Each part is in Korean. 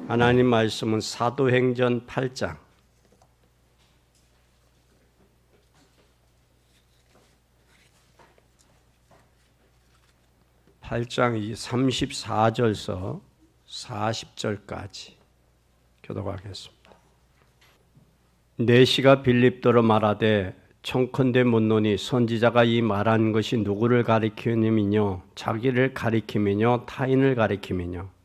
하나님 말씀은 사도행전 8장 8장 34절서 40절까지 교독하겠습니다. 내시가 빌립도로 말하되 청컨대 묻노니 선지자가 이 말한 것이 누구를 가리키느니며 자기를 가리키느냐 타인을 가리키느냐.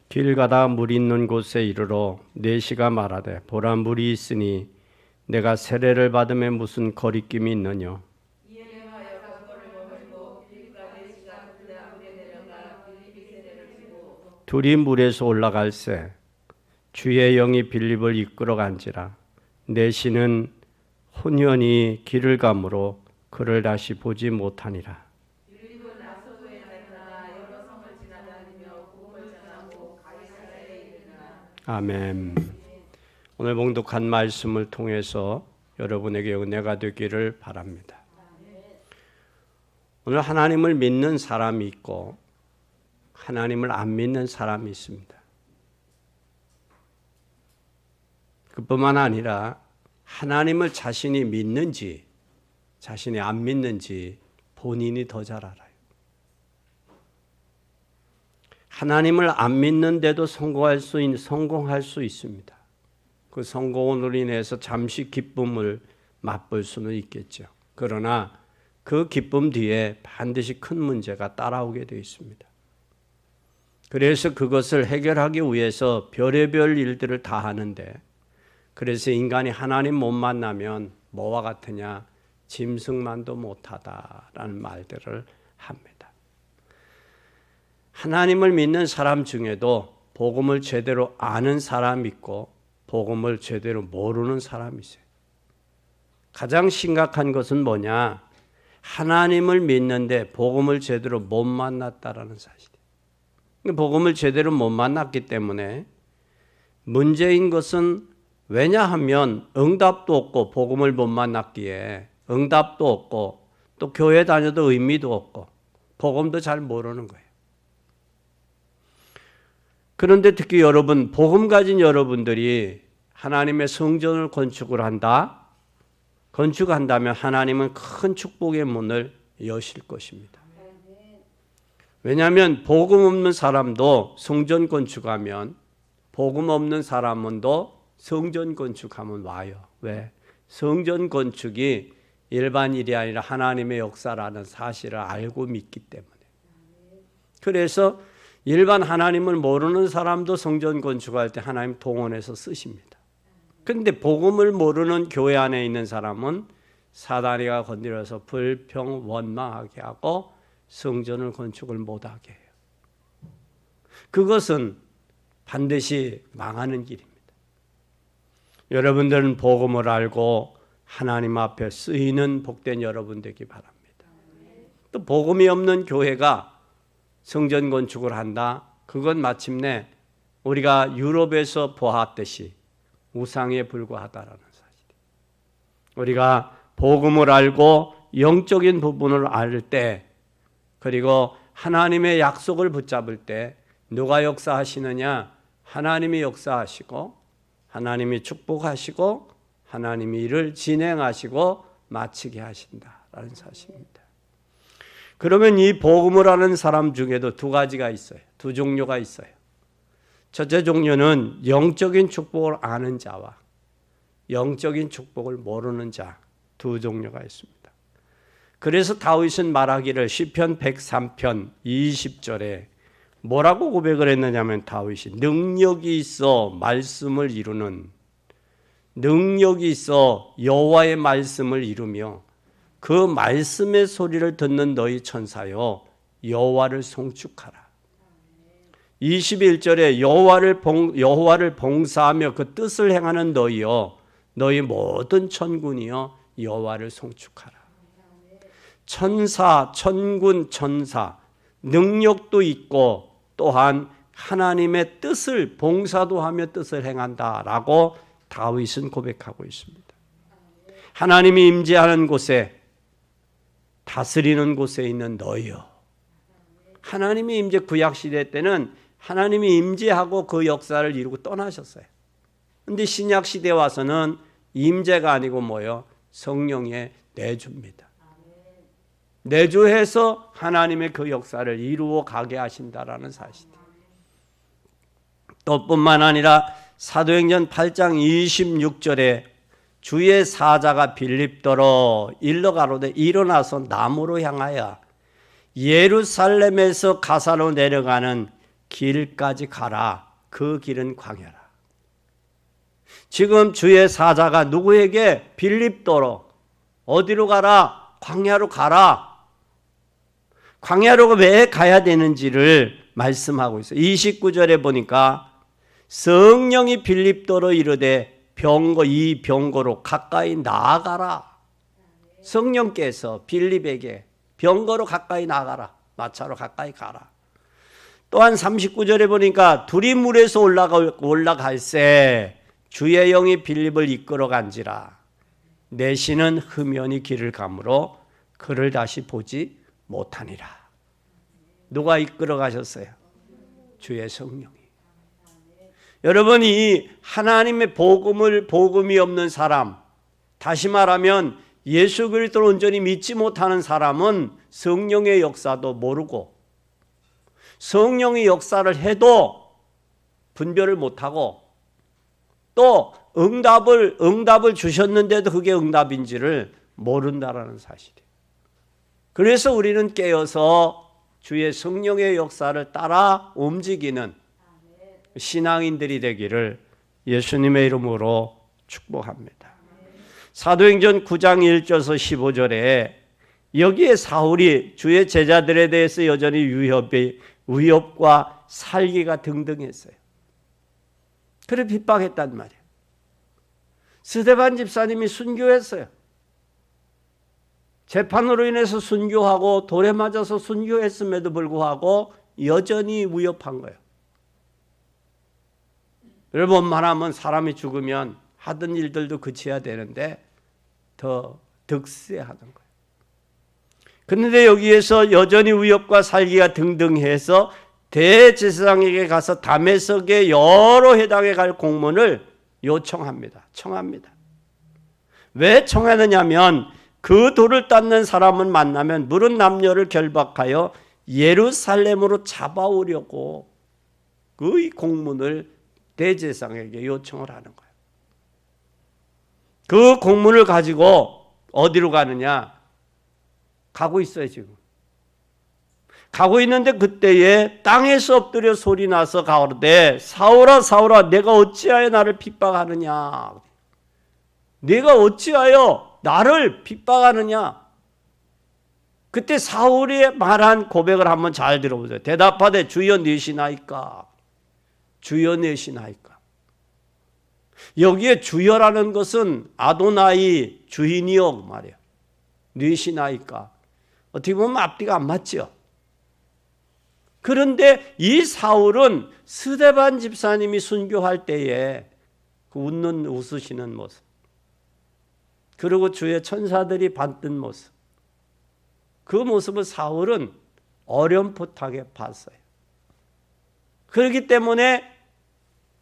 길 가다 물 있는 곳에 이르러 내시가 말하되 보라 물이 있으니 내가 세례를 받음에 무슨 거리낌이 있느냐. 둘이 물에서 올라갈새 주의 영이 빌립을 이끌어 간지라. 내시는 혼연히 길을 가므로 그를 다시 보지 못하니라. 아멘. 오늘 봉독한 말씀을 통해서 여러분에게 은혜가 되기를 바랍니다. 오늘 하나님을 믿는 사람이 있고 하나님을 안 믿는 사람이 있습니다. 그뿐만 아니라 하나님을 자신이 믿는지 자신이 안 믿는지 본인이 더 잘 알아요. 하나님을 안 믿는데도 성공할 수 있습니다. 그 성공으로 인해서 잠시 기쁨을 맛볼 수는 있겠죠. 그러나 그 기쁨 뒤에 반드시 큰 문제가 따라오게 되어 있습니다. 그래서 그것을 해결하기 위해서 별의별 일들을 다 하는데, 그래서 인간이 하나님 못 만나면 뭐와 같으냐? 짐승만도 못하다라는 말들을 합니다. 하나님을 믿는 사람 중에도 복음을 제대로 아는 사람이 있고 복음을 제대로 모르는 사람이 있어요. 가장 심각한 것은 뭐냐? 하나님을 믿는데 복음을 제대로 못 만났다라는 사실이에요. 복음을 제대로 못 만났기 때문에 문제인 것은, 왜냐하면 응답도 없고 복음을 못 만났기에 응답도 없고 또 교회 다녀도 의미도 없고 복음도 잘 모르는 거예요. 그런데 특히 여러분, 복음 가진 여러분들이 하나님의 성전을 건축을 한다? 건축한다면 하나님은 큰 축복의 문을 여실 것입니다. 왜냐하면 복음 없는 사람도 성전 건축하면, 복음 없는 사람은도 성전 건축하면 와요. 왜? 성전 건축이 일반 일이 아니라 하나님의 역사라는 사실을 알고 믿기 때문에. 그래서 일반 하나님을 모르는 사람도 성전 건축할 때 하나님 동원해서 쓰십니다. 그런데 복음을 모르는 교회 안에 있는 사람은 사단이가 건드려서 불평 원망하게 하고 성전을 건축을 못하게 해요. 그것은 반드시 망하는 길입니다. 여러분들은 복음을 알고 하나님 앞에 쓰이는 복된 여러분 되기 바랍니다. 또 복음이 없는 교회가 성전 건축을 한다? 그건 마침내 우리가 유럽에서 보았듯이 우상에 불과하다라는 사실이에요. 우리가 복음을 알고 영적인 부분을 알 때, 그리고 하나님의 약속을 붙잡을 때 누가 역사하시느냐? 하나님이 역사하시고 하나님이 축복하시고 하나님이 이를 진행하시고 마치게 하신다라는 사실입니다. 그러면 이 복음을 아는 사람 중에도 두 가지가 있어요. 두 종류가 있어요. 첫째 종류는 영적인 축복을 아는 자와 영적인 축복을 모르는 자, 두 종류가 있습니다. 그래서 다윗은 말하기를 시편 103편 20절에 뭐라고 고백을 했느냐면, 다윗이 능력이 있어 말씀을 이루는, 능력이 있어 여호와의 말씀을 이루며 그 말씀의 소리를 듣는 너희 천사여 여호와를 송축하라. 21절에 여호와를 봉사하며 그 뜻을 행하는 너희여 너희 모든 천군이여 여호와를 송축하라. 천사, 천군, 천사 능력도 있고 또한 하나님의 뜻을 봉사도 하며 뜻을 행한다라고 다윗은 고백하고 있습니다. 하나님이 임재하는 곳에, 다스리는 곳에 있는 너희여, 하나님이 이제 구약 시대 때는 하나님이 임재하고 그 역사를 이루고 떠나셨어요. 근데 신약 시대에 와서는 임재가 아니고 뭐요? 성령의 내주입니다. 내주해서 하나님의 그 역사를 이루어 가게 하신다라는 사실이에요. 또 뿐만 아니라 사도행전 8장 26절에 주의 사자가 빌립더러 일러 가로되 일어나서 남으로 향하여 예루살렘에서 가사로 내려가는 길까지 가라. 그 길은 광야라. 지금 주의 사자가 누구에게? 빌립더러 어디로 가라? 광야로 가라. 광야로 왜 가야 되는지를 말씀하고 있어요. 29절에 보니까 성령이 빌립더러 이르되 이 병거로 가까이 나아가라. 성령께서 빌립에게 병거로 가까이 나가라. 마차로 가까이 가라. 또한 39절에 보니까 둘이 물에서 올라갈새 주의 영이 빌립을 이끌어 간지라. 내 신은 흠연히 길을 가므로 그를 다시 보지 못하니라. 누가 이끌어 가셨어요? 주의 성령이. 여러분, 이 하나님의 복음이 없는 사람, 다시 말하면 예수 그리스도를 온전히 믿지 못하는 사람은 성령의 역사도 모르고 성령의 역사를 해도 분별을 못하고 또 응답을 주셨는데도 그게 응답인지를 모른다라는 사실이에요. 그래서 우리는 깨어서 주의 성령의 역사를 따라 움직이는 신앙인들이 되기를 예수님의 이름으로 축복합니다. 사도행전 9장 1절에서 15절에 여기에 사울이 주의 제자들에 대해서 여전히 위협과 살기가 등등했어요. 그래 핍박했단 말이에요. 스데반 집사님이 순교했어요. 재판으로 인해서 순교하고 돌에 맞아서 순교했음에도 불구하고 여전히 위협한 거예요. 여러분, 말하면 사람이 죽으면 하던 일들도 그쳐야 되는데 더 득세하는 거예요. 그런데 여기에서 여전히 위협과 살기가 등등해서 대제사장에게 가서 다메섹의 여러 회당에 갈 공문을 요청합니다. 청합니다. 왜 청하느냐면 그 돌을 닦는 사람을 만나면 물은 남녀를 결박하여 예루살렘으로 잡아오려고 그 공문을 대제사장에게 요청을 하는 거예요. 그 공문을 가지고 어디로 가느냐? 가고 있어요, 지금. 가고 있는데 그때에 땅에서 엎드려 소리 나서 가오르되 사울아 사울아 내가 어찌하여 나를 핍박하느냐? 내가 어찌하여 나를 핍박하느냐? 그때 사울이 말한 고백을 한번 잘 들어보세요. 대답하되 주여 내시나이까? 주여 내시나이까? 여기에 주여라는 것은 아도나이 주인이요 말이에요. 내시나이까? 어떻게 보면 앞뒤가 안 맞죠? 그런데 이 사울은 스데반 집사님이 순교할 때에 그 웃으시는 모습, 그리고 주의 천사들이 받는 모습, 그 모습을 사울은 어렴풋하게 봤어요. 그렇기 때문에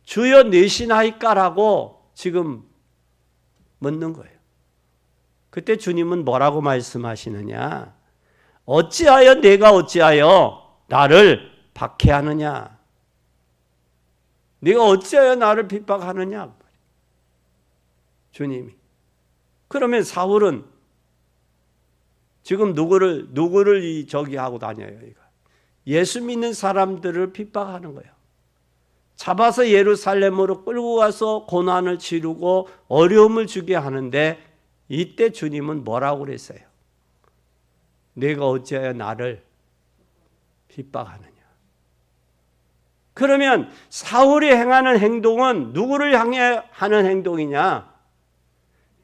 주여 내시나이까라고 지금 묻는 거예요. 그때 주님은 뭐라고 말씀하시느냐? 어찌하여 내가 어찌하여 나를 박해하느냐? 네가 어찌하여 나를 핍박하느냐? 주님이. 그러면 사울은 지금 누구를 저기 하고 다녀요? 예수 믿는 사람들을 핍박하는 거예요. 잡아서 예루살렘으로 끌고 가서 고난을 치르고 어려움을 주게 하는데 이때 주님은 뭐라고 그랬어요? 내가 어찌하여 나를 핍박하느냐? 그러면 사울이 행하는 행동은 누구를 향해 하는 행동이냐?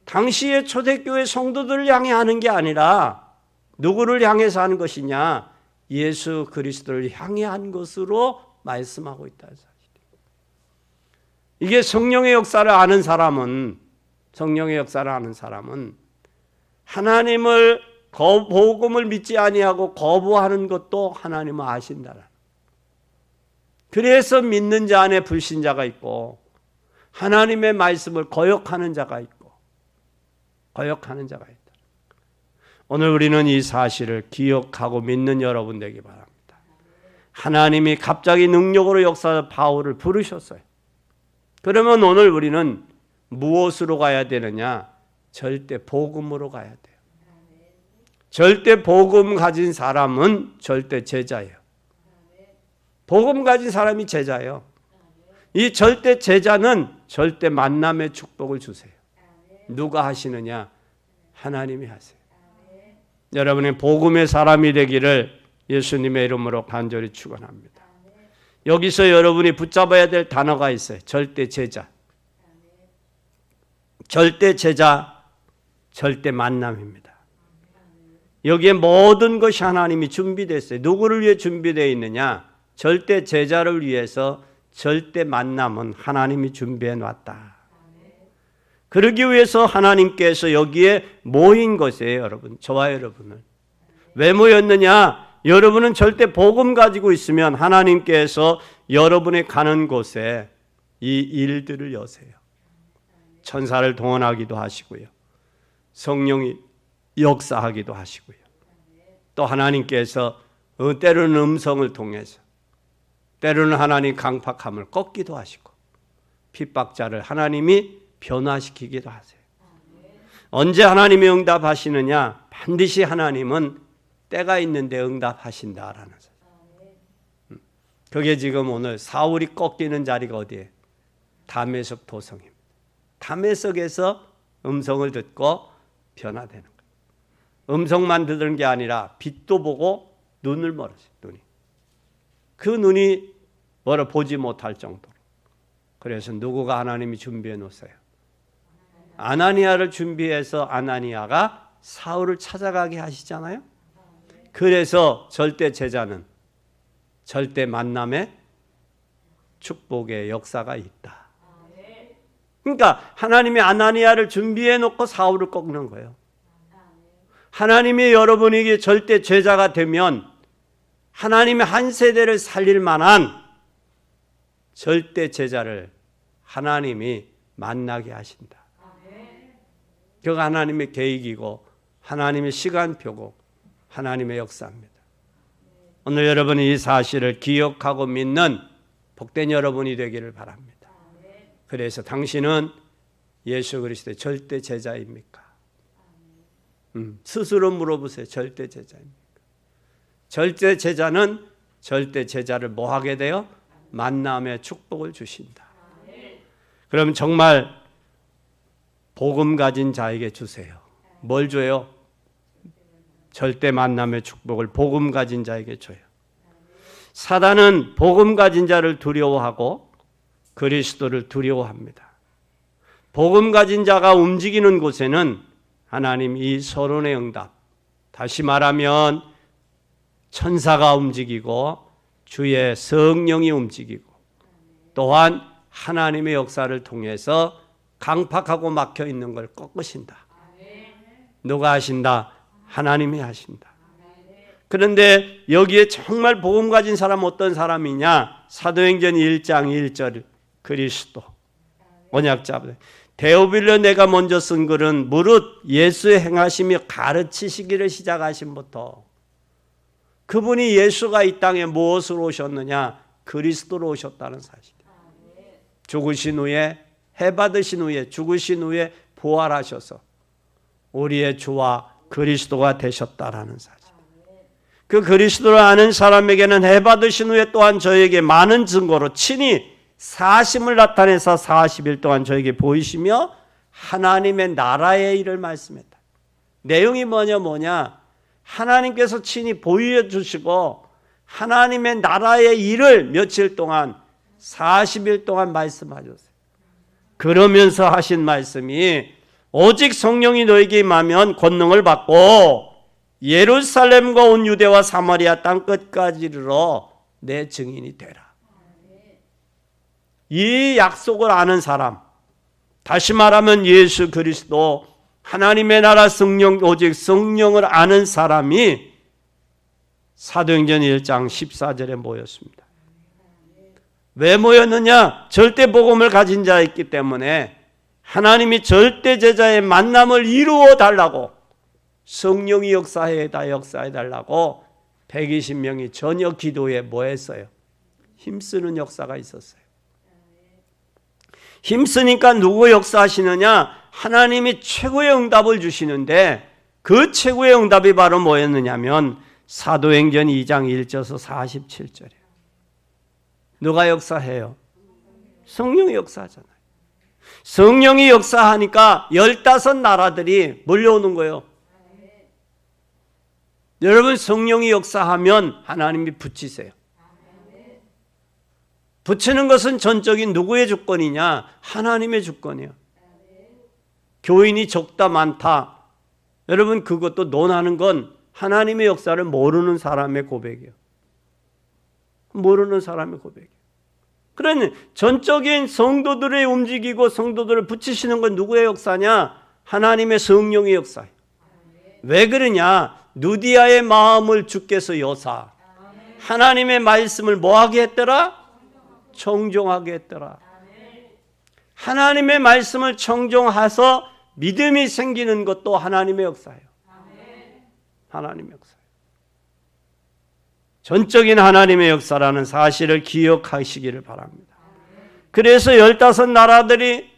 당시의 초대교회 성도들을 향해 하는 게 아니라 누구를 향해서 하는 것이냐? 예수 그리스도를 향해 한 것으로 말씀하고 있다는 사실이에요. 이게 성령의 역사를 아는 사람은 하나님을 복음을 믿지 아니하고 거부하는 것도 하나님은 아신다라. 그래서 믿는 자 안에 불신자가 있고 하나님의 말씀을 거역하는 자가 있고 거역하는 자가 있다. 오늘 우리는 이 사실을 기억하고 믿는 여러분 되기 바랍니다. 하나님이 갑자기 능력으로 역사하는 바울을 부르셨어요. 그러면 오늘 우리는 무엇으로 가야 되느냐? 절대 복음으로 가야 돼요. 절대 복음 가진 사람은 절대 제자예요. 복음 가진 사람이 제자예요. 이 절대 제자는 절대 만남의 축복을 주세요. 누가 하시느냐? 하나님이 하세요. 여러분이 복음의 사람이 되기를 예수님의 이름으로 간절히 축원합니다. 여기서 여러분이 붙잡아야 될 단어가 있어요. 절대 제자. 절대 제자, 절대 만남입니다. 여기에 모든 것이 하나님이 준비됐어요. 누구를 위해 준비되어 있느냐? 절대 제자를 위해서 절대 만남은 하나님이 준비해 놨다. 그러기 위해서 하나님께서 여기에 모인 것이에요, 여러분. 저와 여러분을. 왜 모였느냐? 여러분은 절대 복음 가지고 있으면 하나님께서 여러분이 가는 곳에 이 일들을 여세요. 천사를 동원하기도 하시고요. 성령이 역사하기도 하시고요. 또 하나님께서 때로는 음성을 통해서 때로는 하나님 강팍함을 꺾기도 하시고 핍박자를 하나님이 변화시키기도 하세요. 언제 하나님이 응답하시느냐? 반드시 하나님은 때가 있는데 응답하신다라는 사실. 그게 지금 오늘 사울이 꺾이는 자리가 어디에? 다메섹 도성입니다. 다메섹에서 음성을 듣고 변화되는 거예요. 음성만 듣는 게 아니라 빛도 보고 눈을 멀었어요. 그 눈이 뭐라 보지 못할 정도로. 그래서 누구가 하나님이 준비해 놓으세요? 아나니아를 준비해서 아나니아가 사울을 찾아가게 하시잖아요. 그래서 절대 제자는 절대 만남의 축복의 역사가 있다. 그러니까 하나님이 아나니아를 준비해 놓고 사울을 꺾는 거예요. 하나님이 여러분에게 절대 제자가 되면 하나님의 한 세대를 살릴 만한 절대 제자를 하나님이 만나게 하신다. 그가 하나님의 계획이고 하나님의 시간표고 하나님의 역사입니다. 오늘 여러분이 이 사실을 기억하고 믿는 복된 여러분이 되기를 바랍니다. 그래서 당신은 예수 그리스도의 절대 제자입니까? 스스로 물어보세요. 절대 제자입니까? 절대 제자는 절대 제자를 뭐 하게 돼요? 만남의 축복을 주신다. 그럼 정말 복음 가진 자에게 주세요. 뭘 줘요? 절대 만남의 축복을 복음 가진 자에게 줘요. 사단은 복음 가진 자를 두려워하고 그리스도를 두려워합니다. 복음 가진 자가 움직이는 곳에는 하나님 이 서론의 응답, 다시 말하면 천사가 움직이고 주의 성령이 움직이고 또한 하나님의 역사를 통해서 강팍하고 막혀 있는 걸 꺾으신다. 누가 하신다? 하나님이 하신다. 그런데 여기에 정말 복음 가진 사람 어떤 사람이냐? 사도행전 1장 1절 그리스도 언약자 데오빌로 내가 먼저 쓴 글은 무릇 예수의 행하시며 가르치시기를 시작하신부터 그분이 예수가 이 땅에 무엇으로 오셨느냐? 그리스도로 오셨다는 사실. 죽으신 후에 해받으신 후에 죽으신 후에 부활하셔서 우리의 주와 그리스도가 되셨다라는 사실. 그 그리스도를 아는 사람에게는 해받으신 후에 또한 저에게 많은 증거로 친히 사심을 나타내서 40일 동안 저에게 보이시며 하나님의 나라의 일을 말씀했다. 내용이 뭐냐? 하나님께서 친히 보여주시고 하나님의 나라의 일을 며칠 동안 40일 동안 말씀하셨어요. 그러면서 하신 말씀이 오직 성령이 너에게 임하면 권능을 받고 예루살렘과 온 유대와 사마리아 땅끝까지 이르러 내 증인이 되라. 이 약속을 아는 사람, 다시 말하면 예수 그리스도 하나님의 나라 성령, 오직 성령을 아는 사람이 사도행전 1장 14절에 모였습니다. 왜 모였느냐? 절대 복음을 가진 자였기 때문에 하나님이 절대 제자의 만남을 이루어 달라고, 성령이 역사해 달라고 120명이 저녁 기도에 모였어요. 힘쓰는 역사가 있었어요. 힘쓰니까 누구 역사하시느냐? 하나님이 최고의 응답을 주시는데, 그 최고의 응답이 바로 뭐였느냐면 사도행전 2장 1절에서 47절이에요. 누가 역사해요? 성령이 역사하잖아요. 성령이 역사하니까 15나라들이 몰려오는 거예요. 여러분, 성령이 역사하면 하나님이 붙이세요. 붙이는 것은 전적인 누구의 주권이냐? 하나님의 주권이에요. 교인이 적다 많다, 여러분 그것도 논하는 건 하나님의 역사를 모르는 사람의 고백이에요. 모르는 사람의 고백이에요. 그러니 전적인 성도들의 움직이고 성도들을 붙이시는 건 누구의 역사냐? 하나님의 성령의 역사예요. 왜 그러냐? 누디아의 마음을 주께서 여사, 하나님의 말씀을 뭐하게 했더라? 청종하게 했더라. 하나님의 말씀을 청종해서 믿음이 생기는 것도 하나님의 역사예요. 하나님의 역사예요. 전적인 하나님의 역사라는 사실을 기억하시기를 바랍니다. 그래서 15나라들이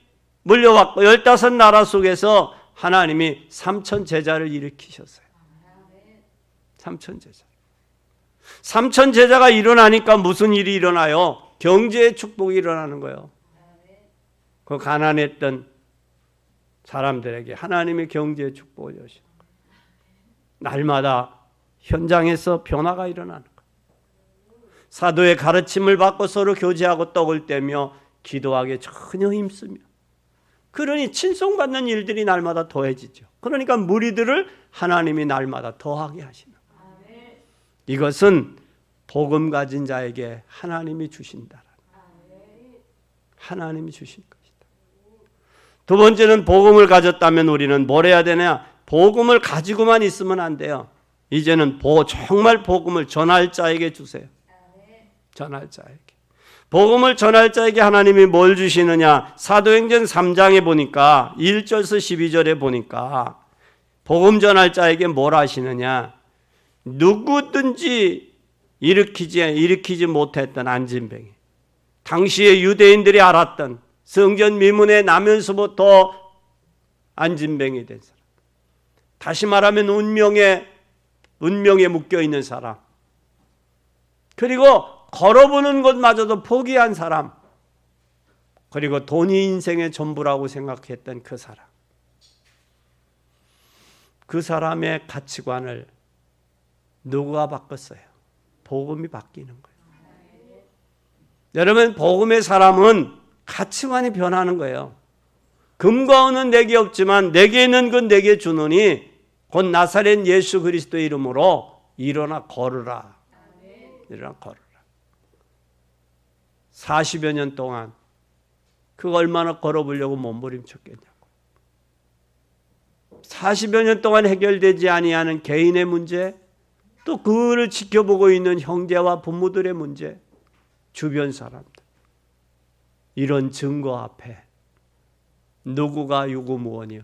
물려왔고 15나라 속에서 하나님이 3천 제자를 일으키셨어요. 3천 제자. 3천 제자가 일어나니까 무슨 일이 일어나요? 경제의 축복이 일어나는 거예요. 그 가난했던 사람들에게 하나님의 경제의 축복을 여시는 거예요. 날마다 현장에서 변화가 일어나는 거예요. 사도의 가르침을 받고 서로 교제하고 떡을 떼며 기도하기에 전혀 힘쓰며, 그러니 친송받는 일들이 날마다 더해지죠. 그러니까 무리들을 하나님이 날마다 더하게 하시는 거예요. 이것은 복음 가진 자에게 하나님이 주신다. 하나님이 주신 것이다. 두 번째는 복음을 가졌다면 우리는 뭘 해야 되냐? 복음을 가지고만 있으면 안 돼요. 이제는 정말 복음을 전할 자에게 주세요. 전할 자에게. 복음을 전할 자에게 하나님이 뭘 주시느냐? 사도행전 3장에 보니까 1절에서 12절에 보니까 복음 전할 자에게 뭘 하시느냐? 누구든지 일으키지 못했던 안진뱅이, 당시에 유대인들이 알았던 성전 미문에 나면서부터 안진뱅이 된 사람, 다시 말하면 운명에 묶여있는 사람, 그리고 걸어보는 것마저도 포기한 사람, 그리고 돈이 인생의 전부라고 생각했던 그 사람, 그 사람의 가치관을 누구가 바꿨어요? 복음이 바뀌는 거예요. 여러분, 복음의 사람은 가치관이 변하는 거예요. 금과 은은 내게 없지만 내게 있는 건 내게 주노니 곧 나사렛 예수 그리스도의 이름으로 일어나 걸으라. 일어나 걸으라. 40여 년 동안 그거 얼마나 걸어보려고 몸부림쳤겠냐고. 40여 년 동안 해결되지 아니하는 개인의 문제, 또 그를 지켜보고 있는 형제와 부모들의 문제, 주변 사람들, 이런 증거 앞에 누구가 유구무원이요?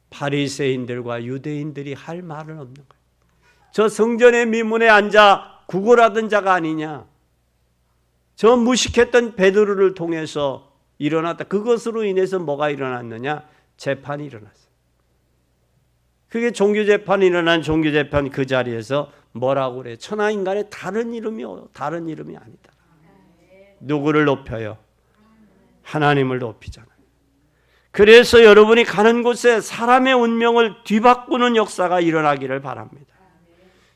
바리새인들과 유대인들이 할 말은 없는 거예요. 저 성전의 미문에 앉아 구걸하던 자가 아니냐? 저 무식했던 베드로를 통해서 일어났다. 그것으로 인해서 뭐가 일어났느냐? 재판이 일어났어요. 그게 종교재판이 일어난 종교재판 그 자리에서 뭐라고 그래요? 천하인간의 다른 이름이 아니다. 누구를 높여요? 하나님을 높이잖아요. 그래서 여러분이 가는 곳에 사람의 운명을 뒤바꾸는 역사가 일어나기를 바랍니다.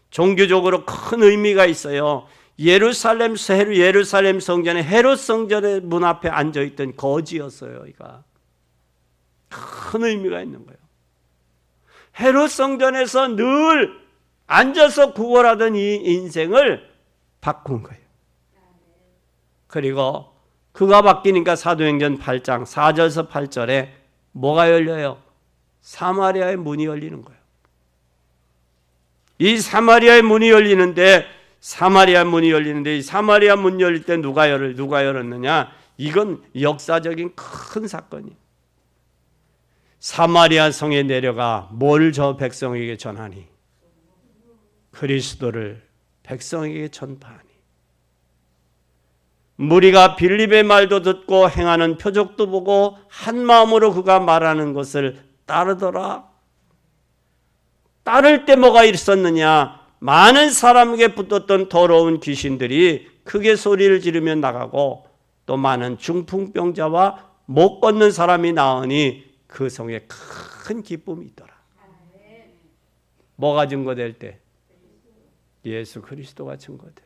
종교적으로 큰 의미가 있어요. 예루살렘 성전에 헤롯 성전의 문 앞에 앉아있던 거지였어요. 이가 큰 의미가 있는 거예요. 헤롯 성전에서 늘 앉아서 구걸하던 이 인생을 바꾼 거예요. 그리고 그가 바뀌니까 사도행전 8장 4절에서 8절에 뭐가 열려요? 사마리아의 문이 열리는 거예요. 이 사마리아의 문이 열리는데 이 사마리아 문 열릴 때 누가 열었느냐? 이건 역사적인 큰 사건이에요. 사마리아 성에 내려가 뭘 저 백성에게 전하니? 그리스도를 백성에게 전파하니. 무리가 빌립의 말도 듣고 행하는 표적도 보고 한 마음으로 그가 말하는 것을 따르더라. 따를 때 뭐가 있었느냐? 많은 사람에게 붙었던 더러운 귀신들이 크게 소리를 지르며 나가고 또 많은 중풍병자와 못 걷는 사람이 나으니 그 성에 큰 기쁨이 있더라. 뭐가 증거될 때? 예수 그리스도가 증거될 때.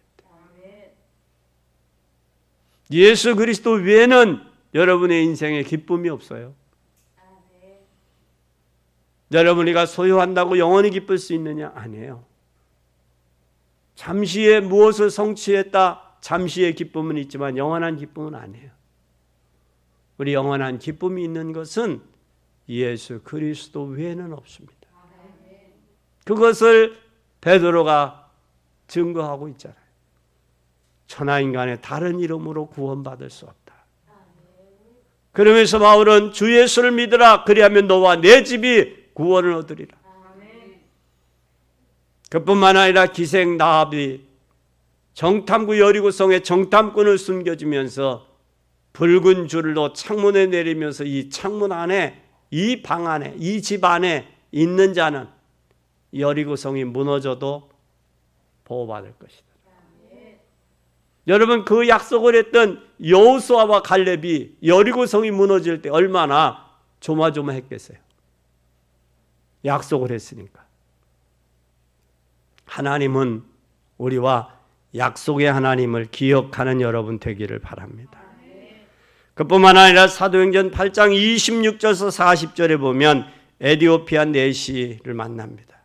예수 그리스도 외에는 여러분의 인생에 기쁨이 없어요. 여러분이가 소유한다고 영원히 기쁠 수 있느냐? 아니에요. 잠시의 무엇을 성취했다, 잠시의 기쁨은 있지만 영원한 기쁨은 아니에요. 우리 영원한 기쁨이 있는 것은 예수 그리스도 외에는 없습니다. 그것을 베드로가 증거하고 있잖아요. 천하인간의 다른 이름으로 구원받을 수 없다. 그러면서 바울은 주 예수를 믿으라. 그리하면 너와 내 집이 구원을 얻으리라. 그뿐만 아니라 기생 나합이 정탐구 여리고성에 정탐꾼을 숨겨주면서 붉은 줄로 창문에 내리면서 이 창문 안에, 이 방 안에, 이 집 안에 있는 자는 여리고성이 무너져도 보호받을 것이다. 여러분, 그 약속을 했던 여호수아와 갈렙이 여리고성이 무너질 때 얼마나 조마조마했겠어요. 약속을 했으니까. 하나님은 우리와 약속의 하나님을 기억하는 여러분 되기를 바랍니다. 그뿐만 아니라 사도행전 8장 26절에서 40절에 보면 에디오피아 내시를 만납니다.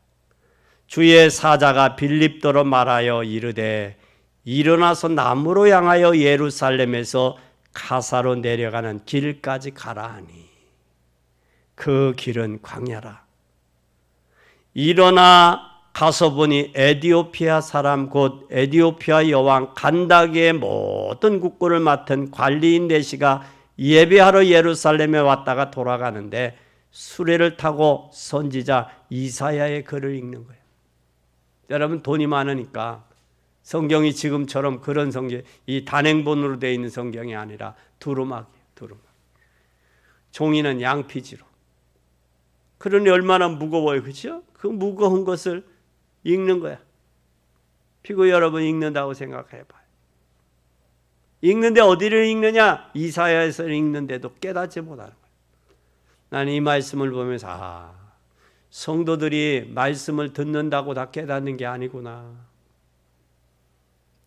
주의 사자가 빌립더러 말하여 이르되 일어나서 남으로 향하여 예루살렘에서 가사로 내려가는 길까지 가라 하니 그 길은 광야라. 일어나 가서 보니 에디오피아 사람 곧 에디오피아 여왕 간다게의 모든 국고를 맡은 관리인 내시가 예배하러 예루살렘에 왔다가 돌아가는데 수레를 타고 선지자 이사야의 글을 읽는 거예요. 여러분, 돈이 많으니까 성경이 지금처럼 그런 성경, 이 단행본으로 되어 있는 성경이 아니라 두루마기예요. 두루마기. 종이는 양피지로. 그러니 얼마나 무거워요. 그렇죠? 그 무거운 것을 읽는 거야. 피고 여러분 읽는다고 생각해봐요. 읽는데 어디를 읽느냐? 이사야에서 읽는데도 깨닫지 못하는 거예요. 나는 이 말씀을 보면서 성도들이 말씀을 듣는다고 다 깨닫는 게 아니구나.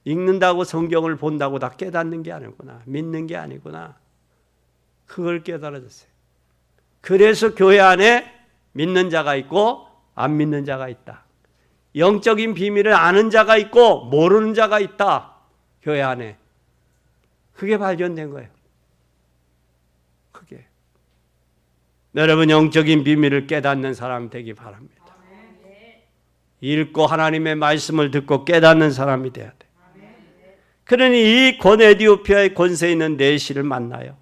읽는다고 성경을 본다고 다 깨닫는 게 아니구나. 믿는 게 아니구나. 그걸 깨달아졌어요. 그래서 교회 안에 믿는 자가 있고 안 믿는 자가 있다. 영적인 비밀을 아는 자가 있고 모르는 자가 있다. 교회 안에. 그게 발견된 거예요. 그게. 여러분, 영적인 비밀을 깨닫는 사람 되기 바랍니다. 읽고 하나님의 말씀을 듣고 깨닫는 사람이 돼야 돼. 그러니 이 권 에디오피아의 권세 있는 내시를 만나요.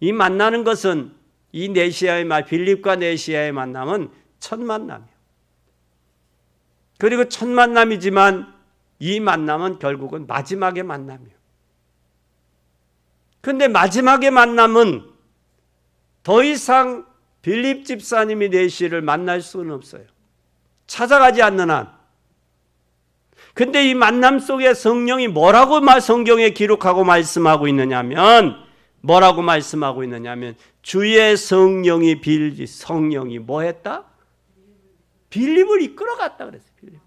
이 만나는 것은 이 내시아의 빌립과 내시아의 만남은 첫 만남이에요. 그리고 첫 만남이지만 이 만남은 결국은 마지막의 만남이에요. 그런데 마지막의 만남은 더 이상 빌립 집사님이 내시를 만날 수는 없어요. 찾아가지 않는 한. 근데 이 만남 속에 성령이 뭐라고 성경에 기록하고 말씀하고 있느냐면 뭐라고 말씀하고 있느냐면 주의 성령이 뭐 했다? 빌립을 이끌어갔다 그랬어요. 빌립.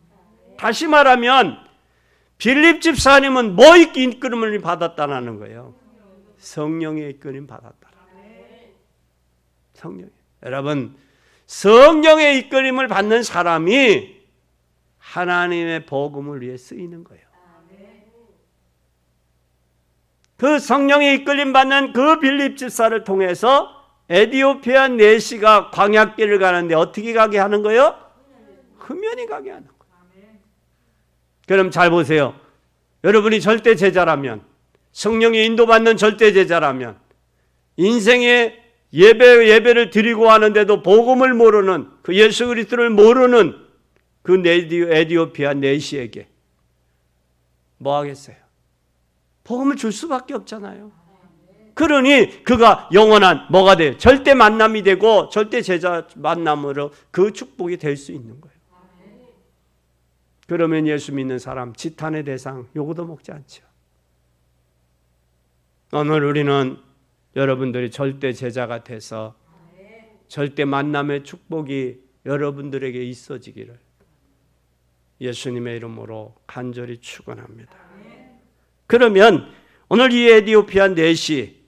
다시 말하면 빌립 집사님은 뭐 이끌음을 받았다는 거예요? 성령의 이끌림 받았다. 성령. 여러분, 성령의 이끌림을 받는 사람이 하나님의 복음을 위해 쓰이는 거예요. 그 성령의 이끌림 받는 그 빌립 집사를 통해서 에디오피아 내시가 광야길을 가는데 어떻게 가게 하는 거예요? 흠연히 가게 하는 거예요. 그럼 잘 보세요. 여러분이 절대 제자라면, 성령의 인도받는 절대 제자라면, 인생의 예배를 드리고 하는데도 복음을 모르는, 그 예수 그리스도를 모르는 그 에디오피아 내시에게 뭐 하겠어요? 복음을 줄 수밖에 없잖아요. 그러니 그가 영원한 뭐가 돼요? 절대 만남이 되고 절대 제자 만남으로 그 축복이 될 수 있는 거예요. 그러면 예수 믿는 사람 지탄의 대상 요거도 먹지 않죠. 오늘 우리는 여러분들이 절대 제자가 돼서 절대 만남의 축복이 여러분들에게 있어지기를 예수님의 이름으로 간절히 축원합니다. 그러면 오늘 이 에디오피아 내시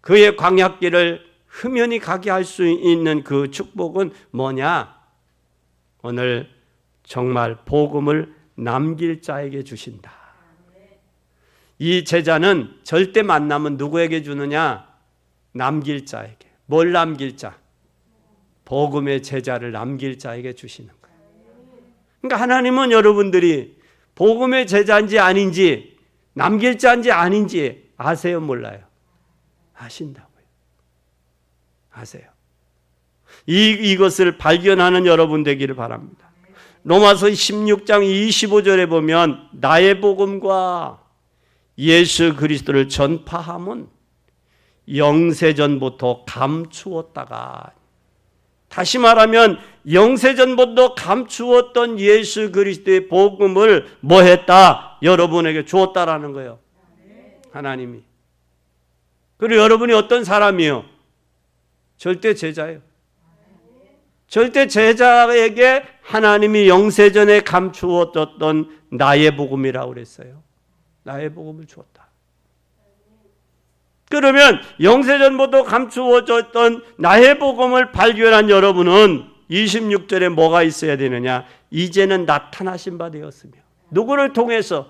그의 광야길을 흠연히 가게 할 수 있는 그 축복은 뭐냐? 오늘 정말 복음을 남길 자에게 주신다. 이 제자는 절대 만남은 누구에게 주느냐? 남길 자에게. 뭘 남길 자? 복음의 제자를 남길 자에게 주시는 거예요. 그러니까 하나님은 여러분들이 복음의 제자인지 아닌지 남길 자인지 아닌지 아세요? 몰라요? 아신다고요. 아세요. 이것을 발견하는 여러분 되기를 바랍니다. 로마서 16장 25절에 보면 나의 복음과 예수 그리스도를 전파함은 영세전부터 감추었다가, 다시 말하면 영세전부터 감추었던 예수 그리스도의 복음을 뭐 했다? 여러분에게 주었다라는 거예요. 하나님이. 그리고 여러분이 어떤 사람이요? 절대 제자예요. 절대 제자에게 하나님이 영세전에 감추었던 나의 복음이라고 그랬어요. 나의 복음을 주었다. 그러면 영세전부터 감추어졌던 나의 복음을 발견한 여러분은 26절에 뭐가 있어야 되느냐? 이제는 나타나신 바 되었으며. 누구를 통해서?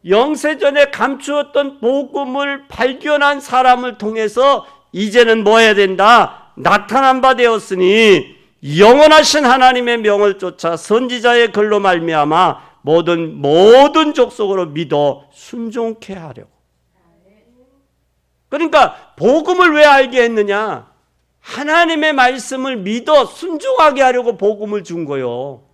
영세전에 감추었던 복음을 발견한 사람을 통해서 이제는 뭐 해야 된다? 나타난 바 되었으니 영원하신 하나님의 명을 쫓아 선지자의 글로 말미암아 모든 족속으로 믿어 순종케 하려고. 그러니까 복음을 왜 알게 했느냐? 하나님의 말씀을 믿어 순종하게 하려고 복음을 준 거예요.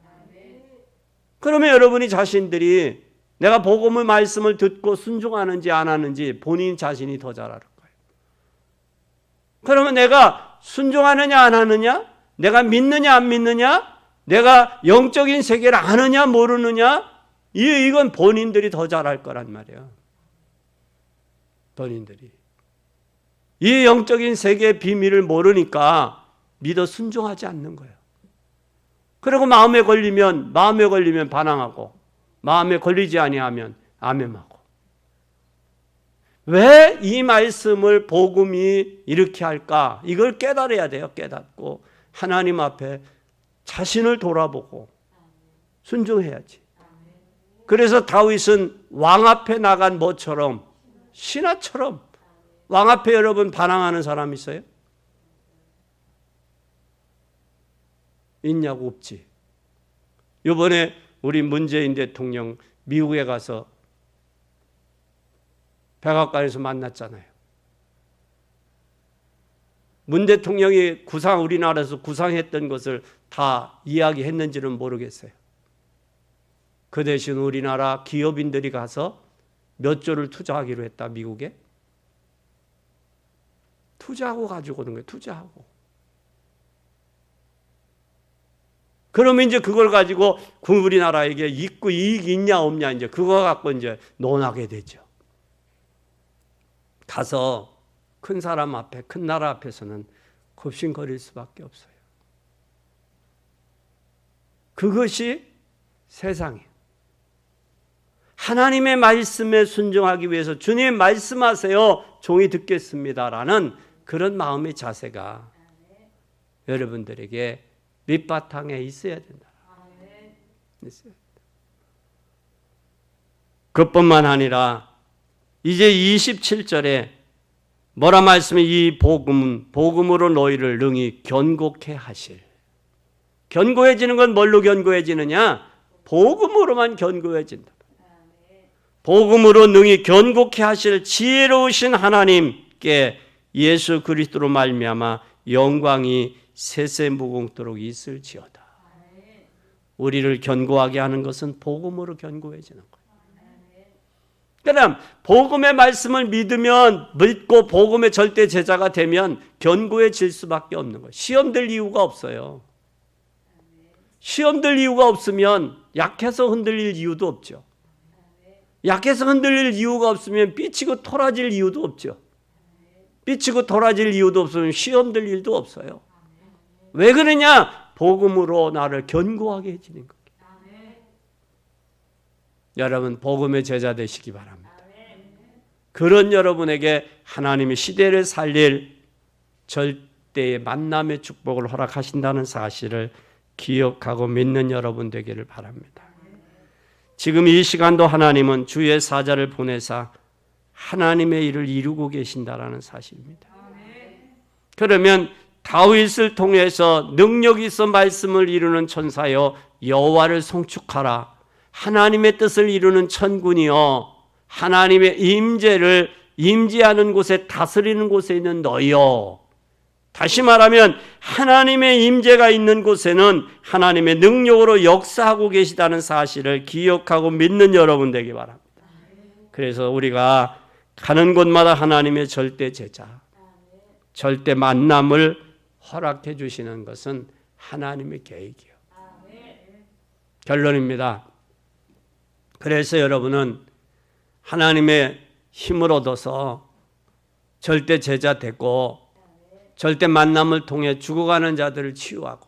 그러면 여러분이 자신들이 내가 복음의 말씀을 듣고 순종하는지 안 하는지 본인 자신이 더 잘 알 거예요. 그러면 내가 순종하느냐 안 하느냐? 내가 믿느냐 안 믿느냐? 내가 영적인 세계를 아느냐 모르느냐? 이건 본인들이 더 잘 알 거란 말이에요. 본인들이. 이 영적인 세계의 비밀을 모르니까 믿어 순종하지 않는 거예요. 그리고 마음에 걸리면 반항하고, 마음에 걸리지 아니하면 암염하고. 왜 이 말씀을 복음이 이렇게 할까? 이걸 깨달아야 돼요. 깨닫고 하나님 앞에 자신을 돌아보고 순종해야지. 그래서 다윗은 왕 앞에 나간 뭐처럼, 신하처럼 왕 앞에 여러분 반항하는 사람 있어요? 있냐고? 없지. 이번에 우리 문재인 대통령 미국에 가서 백악관에서 만났잖아요. 문 대통령이 우리나라에서 구상했던 것을 다 이야기했는지는 모르겠어요. 그 대신 우리나라 기업인들이 가서 몇 조를 투자하기로 했다, 미국에. 투자하고 가지고 오는 거예요. 투자하고. 그러면 이제 그걸 가지고 우리나라에게 이익이 있냐 없냐 이제 그거 갖고 이제 논하게 되죠. 가서 큰 사람 앞에, 큰 나라 앞에서는 굽신거릴 수밖에 없어요. 그것이 세상이에요. 하나님의 말씀에 순종하기 위해서 주님 말씀하세요. 종이 듣겠습니다라는 그런 마음의 자세가 여러분들에게 밑바탕에 있어야 된다. 있어야 된다. 그뿐만 아니라 이제 27절에 뭐라 말씀해? 이 복음은 복음으로 너희를 능히 견고케 하실. 견고해지는 건 뭘로 견고해지느냐? 복음으로만 견고해진다. 복음으로 능히 견고케 하실 지혜로우신 하나님께 예수 그리스도로 말미암아 영광이 세세무궁토록 있을지어다. 우리를 견고하게 하는 것은 복음으로 견고해지는 거예요. 그럼 복음의 말씀을 믿고 복음의 절대 제자가 되면 견고해질 수밖에 없는 거예요. 시험 들 이유가 없어요. 시험 들 이유가 없으면 약해서 흔들릴 이유도 없죠. 약해서 흔들릴 이유가 없으면 삐치고 토라질 이유도 없죠. 삐치고 토라질 이유도 없으면 시험 들 일도 없어요. 왜 그러냐? 복음으로 나를 견고하게 해주는 거예요. 여러분 복음의 제자 되시기 바랍니다. 그런 여러분에게 하나님이 시대를 살릴 절대의 만남의 축복을 허락하신다는 사실을 기억하고 믿는 여러분 되기를 바랍니다. 지금 이 시간도 하나님은 주의 사자를 보내사 하나님의 일을 이루고 계신다라는 사실입니다. 그러면 다윗을 통해서 능력 있어 말씀을 이루는 천사여 여호와를 송축하라. 하나님의 뜻을 이루는 천군이여 하나님의 임재를 임재하는 곳에 다스리는 곳에 있는 너희여. 다시 말하면 하나님의 임재가 있는 곳에는 하나님의 능력으로 역사하고 계시다는 사실을 기억하고 믿는 여러분 되기 바랍니다. 그래서 우리가 가는 곳마다 하나님의 절대 제자, 절대 만남을 허락해 주시는 것은 하나님의 계획이요. 결론입니다. 그래서 여러분은 하나님의 힘을 얻어서 절대 제자 되고 절대 만남을 통해 죽어가는 자들을 치유하고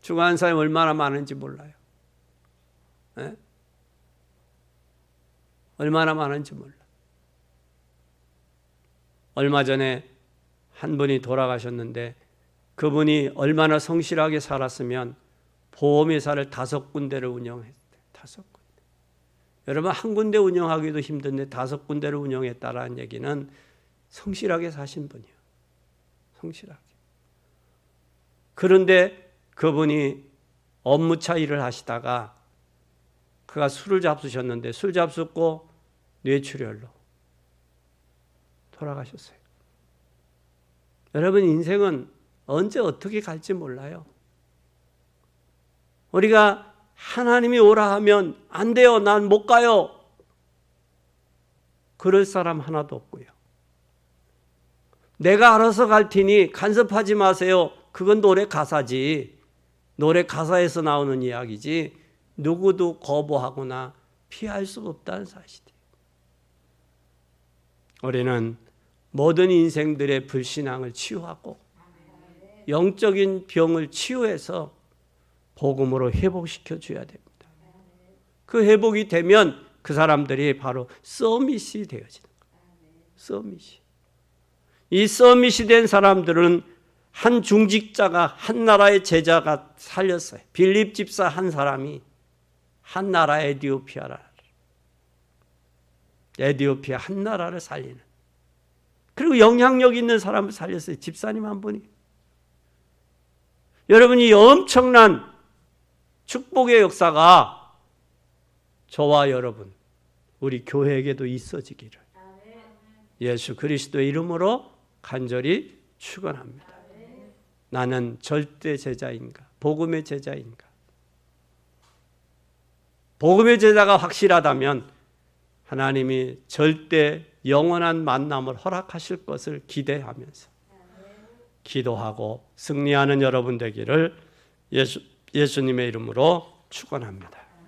죽어가는 사람이 얼마나 많은지 몰라요. 네? 얼마나 많은지 몰라. 얼마 전에 한 분이 돌아가셨는데 그분이 얼마나 성실하게 살았으면 보험회사를 5군데를 운영했대요. 5군데. 여러분 한 군데 운영하기도 힘든데 5군데를 운영했다라는 얘기는 성실하게 사신 분이에요. 성실하게. 그런데 그분이 업무차 일을 하시다가 그가 술을 잡수셨는데 술 잡숫고 뇌출혈로 돌아가셨어요. 여러분 인생은 언제 어떻게 갈지 몰라요. 우리가 하나님이 오라 하면 안 돼요. 난 못 가요. 그럴 사람 하나도 없고요. 내가 알아서 갈 테니 간섭하지 마세요. 그건 노래 가사지. 노래 가사에서 나오는 이야기지. 누구도 거부하거나 피할 수 없다는 사실이에요. 우리는 모든 인생들의 불신앙을 치유하고 영적인 병을 치유해서 복음으로 회복시켜 줘야 됩니다. 그 회복이 되면 그 사람들이 바로 서밋이 되어지는 거예요. 서밋이. 이 서밋이 된 사람들은 한 중직자가 한 나라의 제자가 살렸어요. 빌립 집사 한 사람이 한 나라 에티오피아 한 나라를 살리는. 그리고 영향력 있는 사람을 살렸어요. 집사님 한 분이. 여러분이 엄청난 축복의 역사가 저와 여러분, 우리 교회에게도 있어지기를 예수 그리스도의 이름으로 간절히 축원합니다. 나는 절대 제자인가? 복음의 제자인가? 복음의 제자가 확실하다면 하나님이 절대 영원한 만남을 허락하실 것을 기대하면서 기도하고 승리하는 여러분 되기를 예수님의 이름으로 축원합니다.